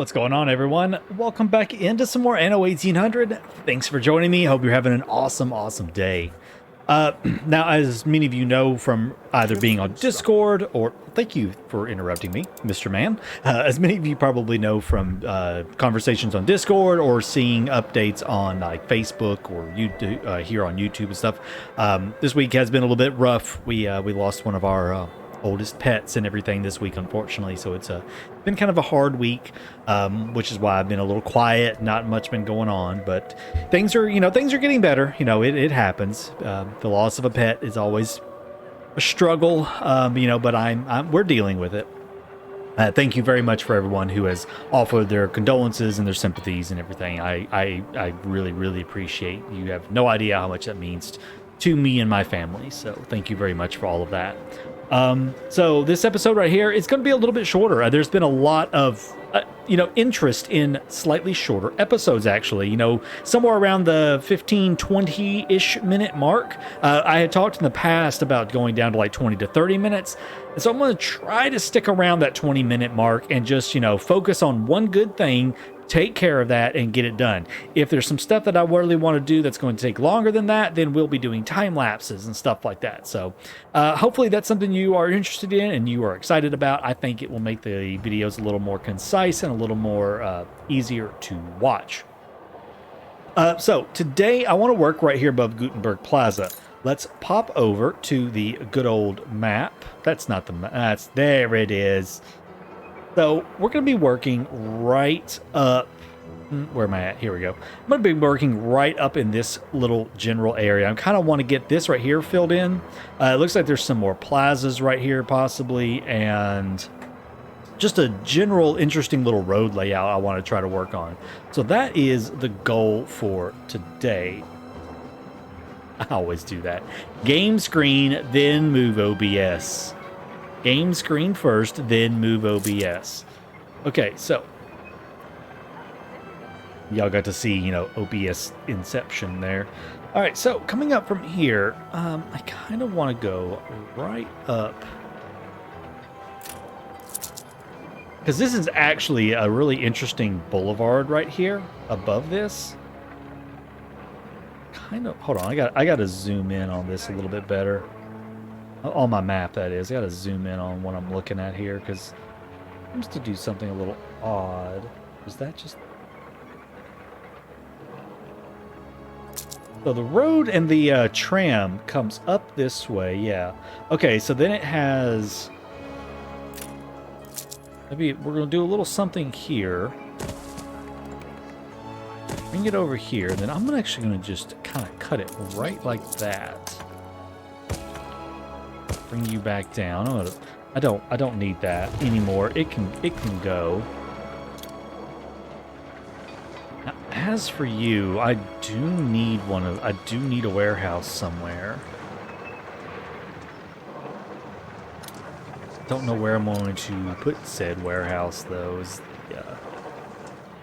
What's going on, everyone? Welcome back into some more Anno 1800. Thanks for joining me. Hope you're having an awesome day. Now, as many of you know from either being on Discord or thank you for interrupting me, Mr. Man. As many of you probably know from conversations on Discord or seeing updates on like Facebook or YouTube, here on YouTube and stuff. This week has been a little bit rough. We lost one of our oldest pets and everything this week, unfortunately, so it's been kind of a hard week, which is why I've been a little quiet. Not much been going on, but things are getting better. It happens. The loss of a pet is always a struggle, but we're dealing with it. Thank you very much for everyone who has offered their condolences and their sympathies and everything. I really appreciate. You have no idea how much that means to me and my family, so thank you very much for all of that. So this episode right here is going to be a little bit shorter. There's been a lot of, interest in slightly shorter episodes, actually, somewhere around the 15, 20-ish minute mark. I had talked in the past about going down to like 20 to 30 minutes. And so I'm going to try to stick around that 20-minute mark and just, focus on one good thing, take care of that, and get it done. If there's some stuff that I really want to do that's going to take longer than that, then we'll be doing time lapses and stuff like that. So hopefully that's something you are interested in and you are excited about. I think it will make the videos a little more concise and a little more easier to watch. So today I want to work right here above Gutenberg Plaza. Let's pop over to the good old map. That's not the map. There it is. So we're going to be working right up. Where am I at? Here we go. I'm going to be working right up in this little general area. I kind of want to get this right here filled in. It looks like there's some more plazas right here possibly, and just a general interesting little road layout I want to try to work on. So that is the goal for today. I always do that. Game screen, then move OBS. Game screen first, then move OBS. Okay, so y'all got to see, OBS inception there. All right, so coming up from here, I kind of want to go right up, because this is actually a really interesting boulevard right here above this. Hold on, I got to zoom in on this a little bit better. On my map, that is. I got to zoom in on what I'm looking at here, because it seems to do something a little odd. Is that just... So the road and the tram comes up this way, yeah. Okay, so then it has... Maybe we're going to do a little something here. Bring it over here, and then I'm actually going to just kind of cut it right like that. Bring you back down. I don't need that anymore. It can go. Now, as for you, I do need a warehouse somewhere. Don't know where I'm going to put said warehouse though. Is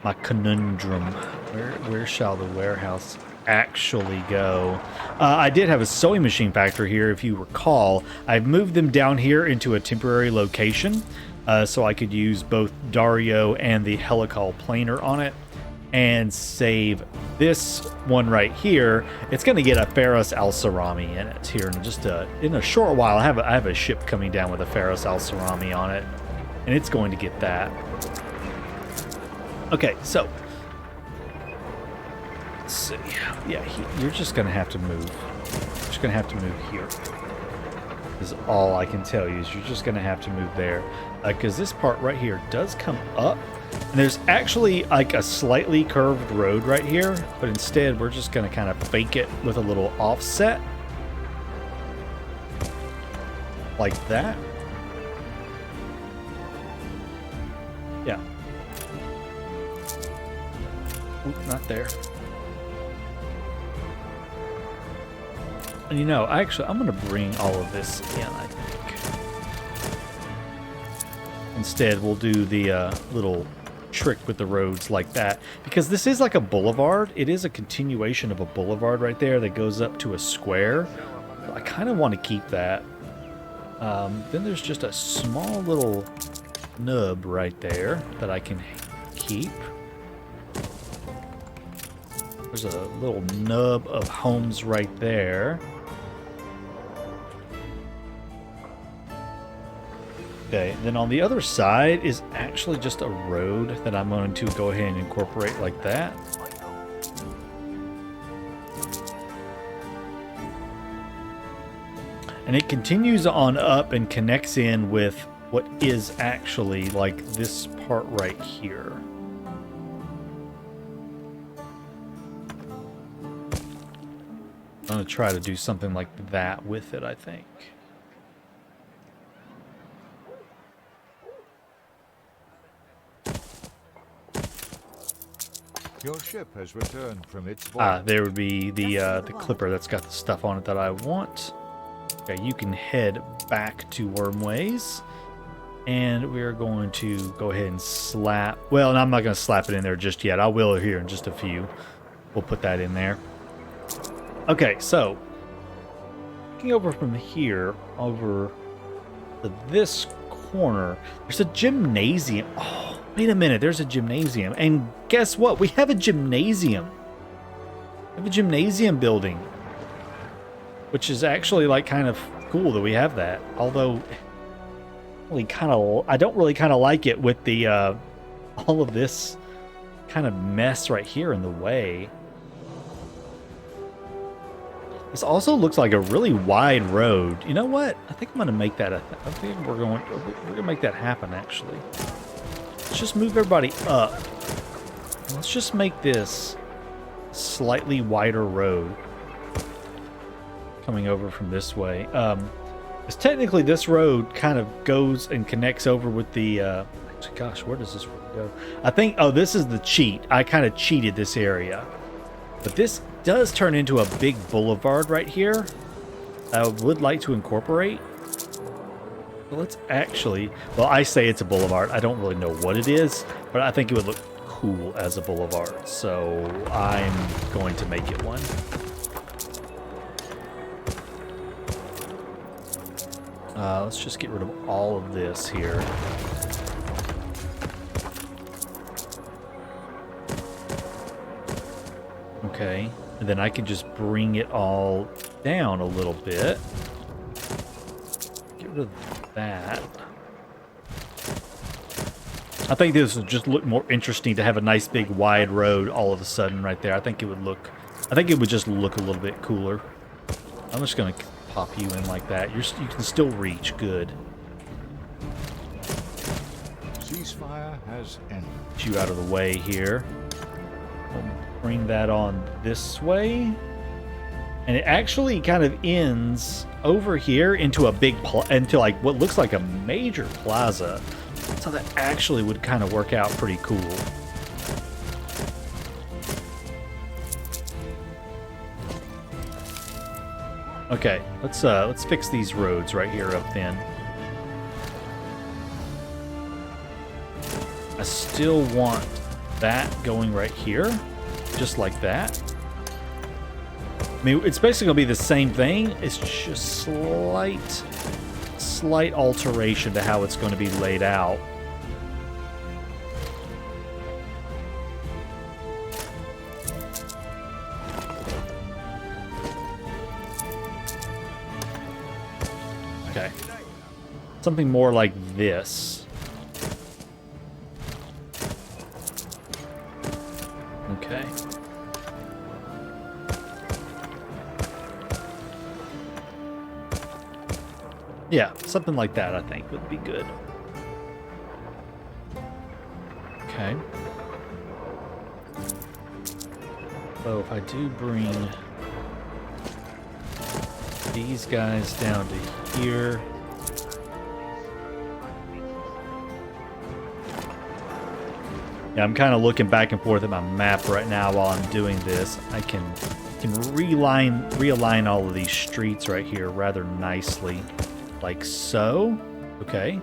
my conundrum. Where shall the warehouse actually go? I did have a sewing machine factory here, if you recall. I've moved them down here into a temporary location so I could use both Dario and the helical planer on it and save this one right here. It's going to get a Ferros Al-Sarami in it here in just in a short while. I have a ship coming down with a Ferros Al-Sarami on it, and it's going to get that. Okay, so let's see. Yeah, you're just going to have to move. You're just going to have to move here. Is all I can tell you is you're just going to have to move there. Because this part right here does come up. And there's actually like a slightly curved road right here. But instead, we're just going to kind of fake it with a little offset. Like that. Yeah. Oop, not there. And I'm going to bring all of this in, I think. Instead, we'll do the little trick with the roads like that. Because this is like a boulevard. It is a continuation of a boulevard right there that goes up to a square. So I kind of want to keep that. Then there's just a small little nub right there that I can keep. There's a little nub of homes right there. Okay, then on the other side is actually just a road that I'm going to go ahead and incorporate like that. And it continues on up and connects in with what is actually like this part right here. I'm going to try to do something like that with it, I think. Your ship has returned from its voyage. There would be the clipper that's got the stuff on it that I want. Okay, you can head back to Wormways. And we're going to go ahead and slap... Well, I'm not going to slap it in there just yet. I will here in just a few. We'll put that in there. Okay, so... looking over from here, over to this corner, there's a gymnasium. Oh, wait a minute. There's a gymnasium. And guess what? We have a gymnasium. We have a gymnasium building. Which is actually, like, kind of cool that we have that. Although... I don't really kind of like it with the all of this kind of mess right here in the way. This also looks like a really wide road. You know what? I think I'm gonna make that. I think we're gonna make that happen. Actually, let's just move everybody up. Let's just make this slightly wider road coming over from this way. Because technically this road kind of goes and connects over with the, actually, gosh, where does this road go? I think, oh, this is the cheat. I kind of cheated this area. But this does turn into a big boulevard right here. I would like to incorporate. But let's actually, well, I say it's a boulevard. I don't really know what it is, but I think it would look cool as a boulevard. So I'm going to make it one. Let's just get rid of all of this here. Okay, and then I can just bring it all down a little bit. Get rid of that. I think this would just look more interesting to have a nice big wide road all of a sudden right there. I think it would just look a little bit cooler. I'm just gonna pop you in like that. You can still reach. Good. Ceasefire has ended. Get you out of the way here. We'll bring that on this way. And it actually kind of ends over here into a big, into like what looks like a major plaza. So that actually would kind of work out pretty cool. Okay, let's fix these roads right here up then. I still want that going right here, just like that. I mean, it's basically gonna be the same thing. It's just slight alteration to how it's going to be laid out. Okay. Something more like this. Okay. Yeah, something like that I think would be good. Okay. So if I do bring these guys down to here. Yeah, I'm kind of looking back and forth at my map right now while I'm doing this. I can realign all of these streets right here rather nicely. Like so. Okay.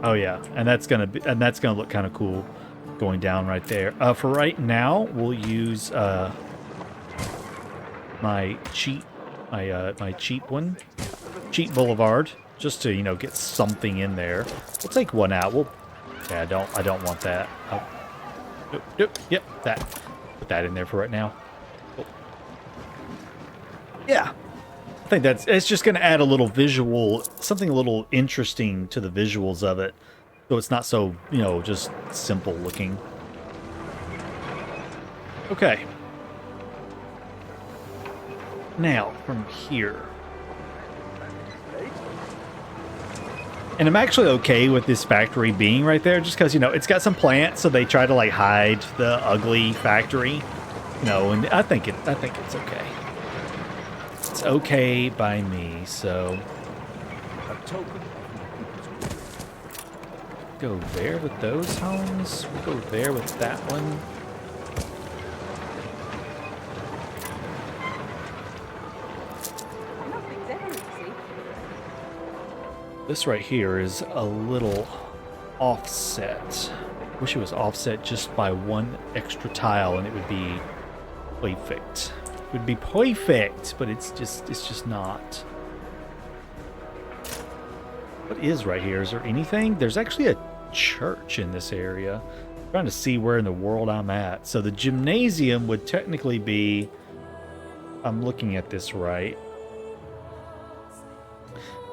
Oh yeah, and that's gonna look kind of cool going down right there. For right now, we'll use my cheat boulevard, just to get something in there. We'll take one out. We'll Yeah, I don't want that. Oh. Nope, nope, yep, that. Put that in there for right now. Oh. Yeah. I think it's just going to add a little visual, something a little interesting to the visuals of it. So it's not so, you know, just simple looking. Okay. Now, from here. And I'm actually okay with this factory being right there, just because, you know, it's got some plants, so they try to, like, hide the ugly factory. You know, and I think it's okay. It's okay by me, so... A token. Go there with those homes. We'll go there with that one. This right here is a little offset. Wish it was offset just by one extra tile and it would be perfect. It would be perfect, but it's just not. What is right here? Is there anything? There's actually a church in this area. I'm trying to see where in the world I'm at. So the gymnasium would technically be, I'm looking at this right.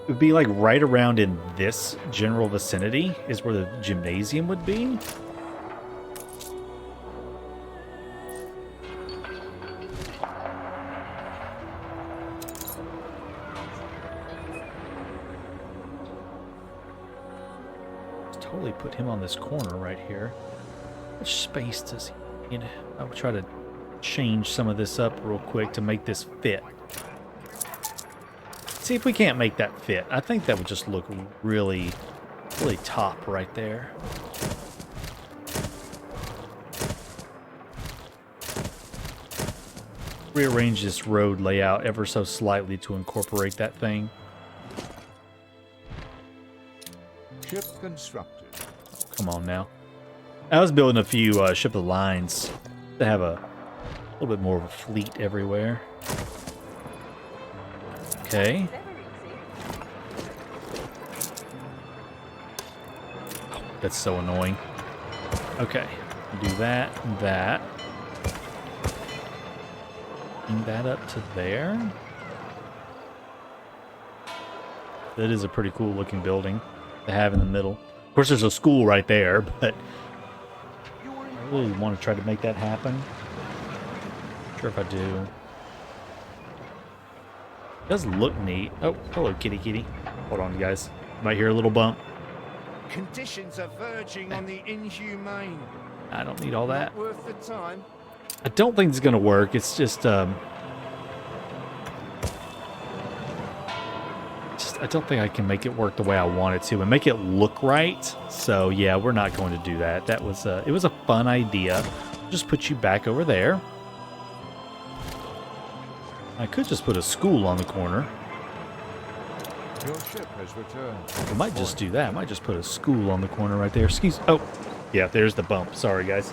It would be like right around in this general vicinity is where the gymnasium would be. Totally put him on this corner right here. How much space does he need? I will try to change some of this up real quick to make this fit. See if we can't make that fit. I think that would just look really, really top right there. Rearrange this road layout ever so slightly to incorporate that thing. Ship constructed. Oh, come on now. I was building a few ship of lines to have a little bit more of a fleet everywhere. Okay. Oh, that's so annoying. Okay. Do that and that. Bring that up to there. That is a pretty cool looking building to have in the middle. Of course, there's a school right there, but I really want to try to make that happen. Not sure if I do. It does look neat. Oh, hello, kitty kitty. Hold on, guys. Might hear a little bump. Conditions are verging on the inhumane. I don't need all that. Not worth the time. I don't think it's going to work. It's just, I don't think I can make it work the way I want it to and make it look right. So, yeah, we're not going to do that. That was, it was a fun idea. Just put you back over there. I could just put a school on the corner. Your ship has returned. I might just do that. I might just put a school on the corner right there. Excuse. Oh, yeah. There's the bump. Sorry, guys.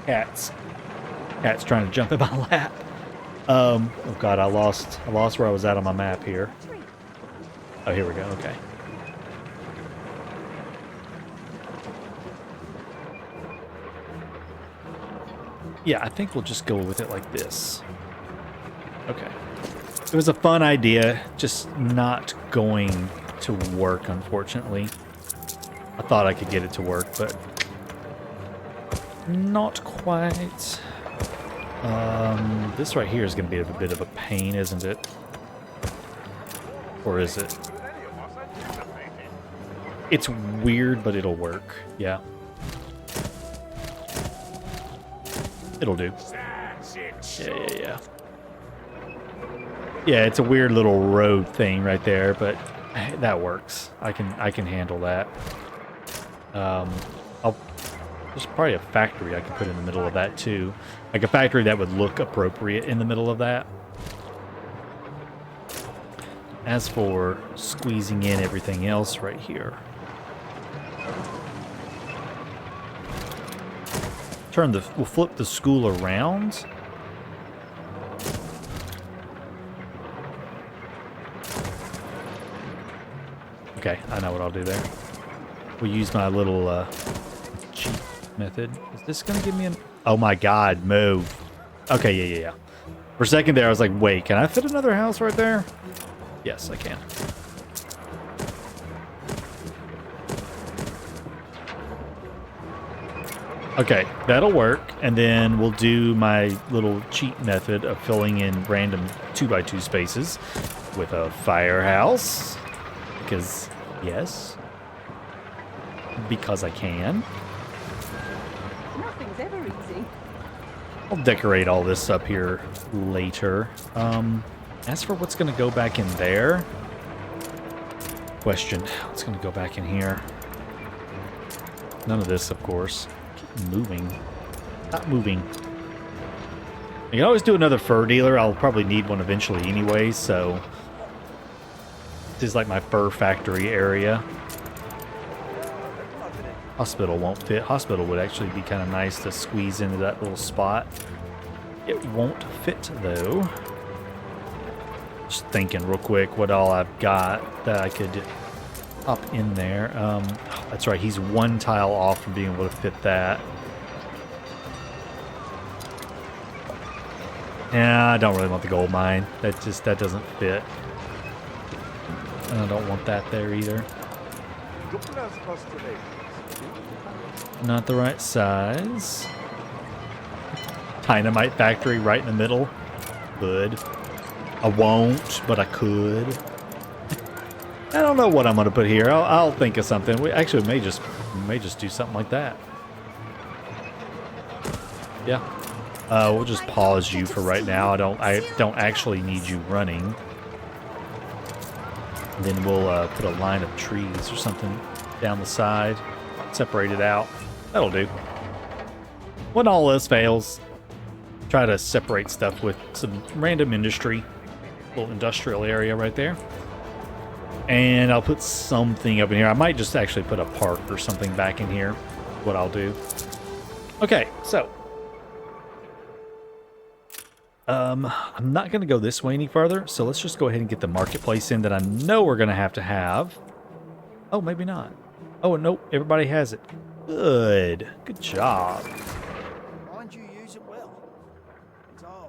Cats trying to jump in my lap. Oh God, I lost where I was at on my map here. Oh, here we go. Okay. Yeah, I think we'll just go with it like this. Okay. It was a fun idea, just not going to work, unfortunately. I thought I could get it to work, but not quite. This right here is going to be a bit of a pain, isn't it? Or is it? It's weird, but it'll work. Yeah. It'll do. Yeah. Yeah, it's a weird little road thing right there, but that works. I can handle that. There's probably a factory I could put in the middle of that too. Like a factory that would look appropriate in the middle of that. As for squeezing in everything else right here. We'll flip the school around. Okay, I know what I'll do there. we'll use my little cheat method. Is this gonna give me an... Oh my god, move. Okay, yeah. For a second there, I was like, wait, can I fit another house right there? Yes, I can. Okay, that'll work. And then we'll do my little cheat method of filling in random 2x2 spaces with a firehouse. Because, yes. Because I can. Nothing's ever easy. I'll decorate all this up here later. As for what's going to go back in there... Question. What's going to go back in here? None of this, of course. Keep moving. Not moving. You can always do another fur dealer. I'll probably need one eventually anyway, so... This is like my fur factory area. Hospital won't fit. Hospital would actually be kind of nice to squeeze into that little spot. It won't fit, though. Just thinking real quick what all I've got that I could pop in there. That's right, he's one tile off from being able to fit that. Yeah, I don't really want the gold mine. That doesn't fit. And I don't want that there either. Not the right size. Dynamite factory right in the middle. Good. I won't, but I could. I don't know what I'm gonna put here. I'll think of something. We actually may just do something like that. Yeah. We'll just pause you for right now. I don't actually need you running. And then we'll put a line of trees or something down the side. Separate it out. That'll do. When all else fails, try to separate stuff with some random industry. Little industrial area right there. And I'll put something up in here. I might just actually put a park or something back in here. What I'll do. Okay, so. I'm not going to go this way any further. So let's just go ahead and get the marketplace in that I know we're going to have. Oh, maybe not. Oh, nope. Everybody has it. Good. Good job. Mind you use it well.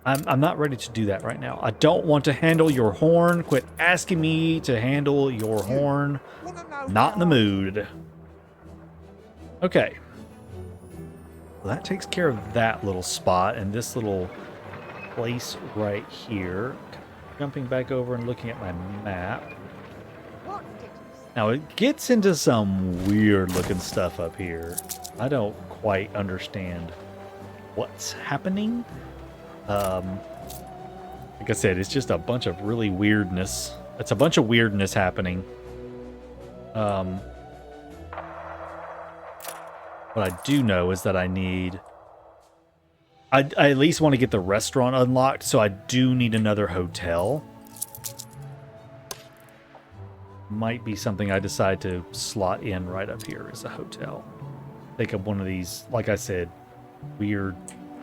I'm not ready to do that right now. I don't want to handle your horn. Quit asking me to handle your horn. Not in the mood. Okay. Well, that takes care of that little spot and this little place right here. Jumping back over and looking at my map. Now it gets into some weird looking stuff up here. I don't quite understand what's happening. Like I said, it's just a bunch of really weirdness. It's a bunch of weirdness happening. What I do know is that I at least want to get the restaurant unlocked, so I do need another hotel. Might be something I decide to slot in right up here as a hotel. Take up one of these, like I said, weird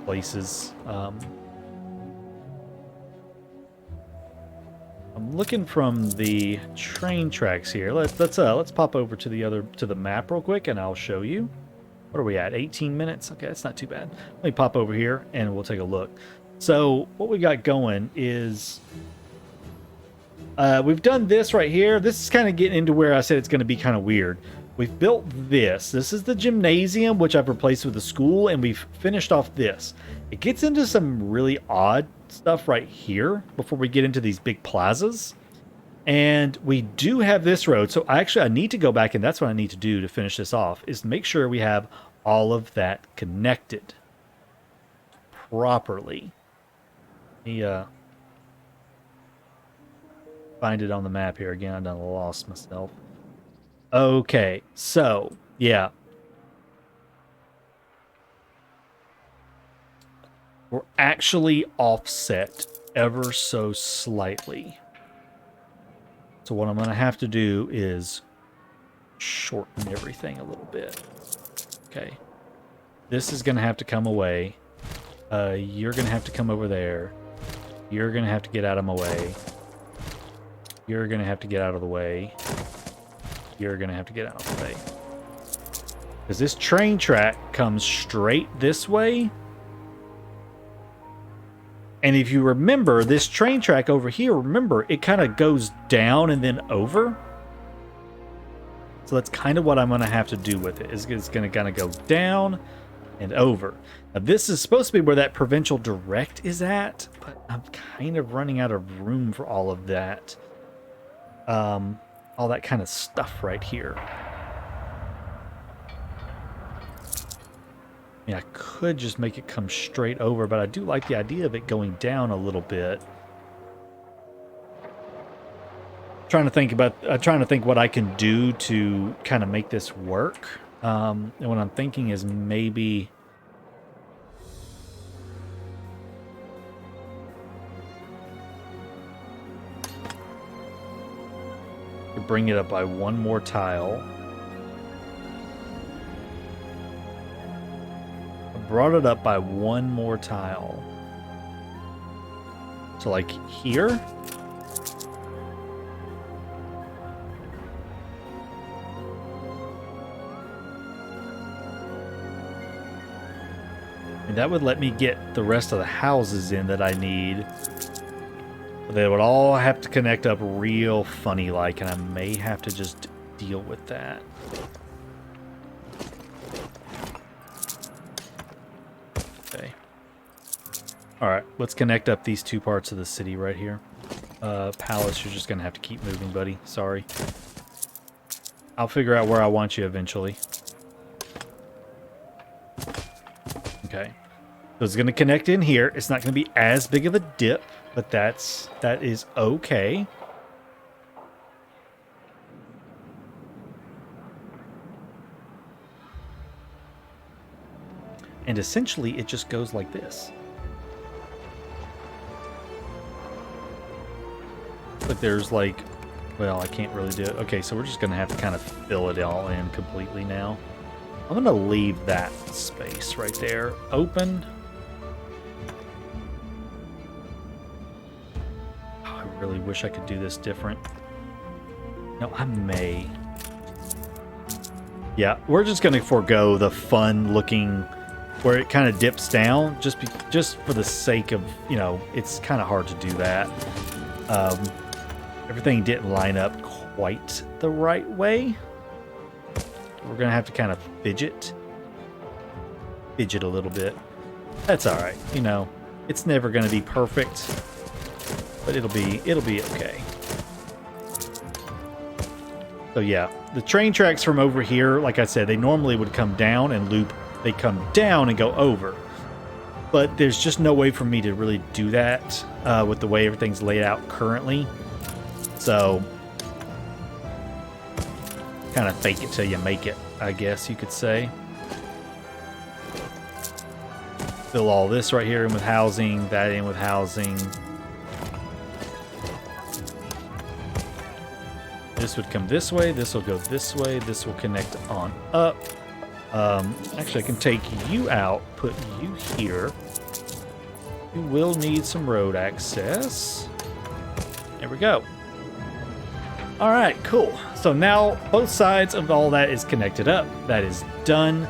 places. I'm looking from the train tracks here. Let's pop over to the map real quick, and I'll show you. What are we at? 18 minutes? Okay, that's not too bad. Let me pop over here, and we'll take a look. So what we got going is we've done this right here. This is kind of getting into where I said it's going to be kind of weird. We've built this. This is the gymnasium, which I've replaced with a school, and we've finished off this. It gets into some really odd stuff right here before we get into these big plazas. And we do have this road. So I need to go back, and that's what I need to do to finish this off, is make sure we have all of that connected properly. Let me find it on the map here again. I done lost myself. Okay, so yeah. We're actually offset ever so slightly. So what I'm going to have to do is shorten everything a little bit. Okay. This is going to have to come away. You're going to have to come over there. You're going to have to get out of my way. You're going to have to get out of the way. You're going to have to get out of the way. Because this train track comes straight this way. And if you remember, this train track over here, remember, it kind of goes down and then over. So that's kind of what I'm going to have to do with it. It's going to kind of go down and over. Now, this is supposed to be where that provincial direct is at, but I'm kind of running out of room for all of that. All that kind of stuff right here. I mean, I could just make it come straight over, but I do like the idea of it going down a little bit. Trying to think what I can do to kind of make this work. And what I'm thinking is maybe bring it up by one more tile. Brought it up by one more tile. So like here. And that would let me get the rest of the houses in that I need. But they would all have to connect up real funny like, and I may have to just deal with that. Alright, let's connect up these two parts of the city right here. Palace, you're just going to have to keep moving, buddy. Sorry. I'll figure out where I want you eventually. Okay. So it's going to connect in here. It's not going to be as big of a dip, but that is okay. And essentially, it just goes like this. But there's like, well, I can't really do it. Okay, so we're just going to have to kind of fill it all in completely now. I'm going to leave that space right there open. Oh, I really wish I could do this different. No, I may. Yeah, we're just going to forego the fun looking where it kind of dips down just for the sake of, you know, it's kind of hard to do that. Everything didn't line up quite the right way. We're going to have to kind of fidget a little bit. That's all right. You know, it's never going to be perfect, but it'll be okay. So yeah, the train tracks from over here, like I said, they normally would come down and loop. They come down and go over. But there's just no way for me to really do that with the way everything's laid out currently. So, kind of fake it till you make it, I guess you could say. Fill all this right here in with housing, that in with housing. This would come this way, this will go this way, this will connect on up. Actually, I can take you out, put you here. You will need some road access. There we go. All right, cool. So now both sides of all that is connected up. That is done.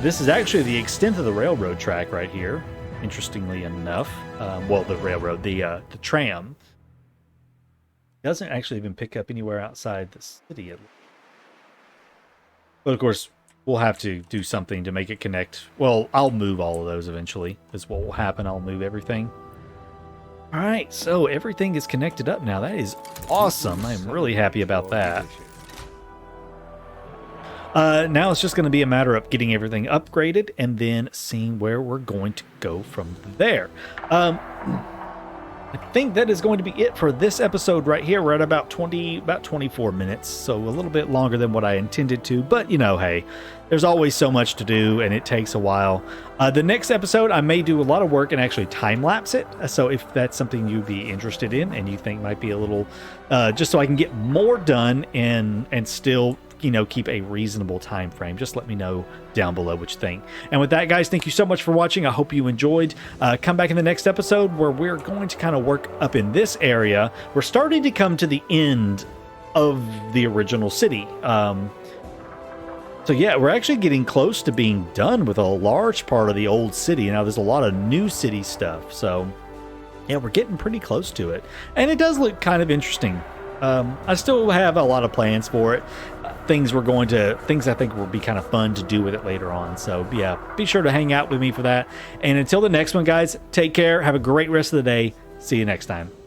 This is actually the extent of the railroad track right here, interestingly enough. Well, the railroad, the tram. Doesn't actually even pick up anywhere outside the city. But of course, we'll have to do something to make it connect. Well, I'll move all of those eventually. Is what will happen. I'll move everything. All right, so everything is connected up now. That is awesome. I'm really happy about that. Now it's just going to be a matter of getting everything upgraded and then seeing where we're going to go from there. I think that is going to be it for this episode right here. We're at about 24 minutes, so a little bit longer than what I intended to, but you know, hey, there's always so much to do and it takes a while. The next episode, I may do a lot of work and actually time-lapse it, so if that's something you'd be interested in and you think might be a little, just so I can get more done and still, you know, keep a reasonable time frame, just let me know down below what you think. And with that, guys, thank you so much for watching. I hope you enjoyed. Come back in the next episode where we're going to kind of work up in this area. We're starting to come to the end of the original city. So yeah, we're actually getting close to being done with a large part of the old city. Now there's a lot of new city stuff. So yeah, we're getting pretty close to it. And it does look kind of interesting. I still have a lot of plans for it. Things I think will be kind of fun to do with it later on. So yeah, be sure to hang out with me for that. And until the next one, guys, take care. Have a great rest of the day. See you next time.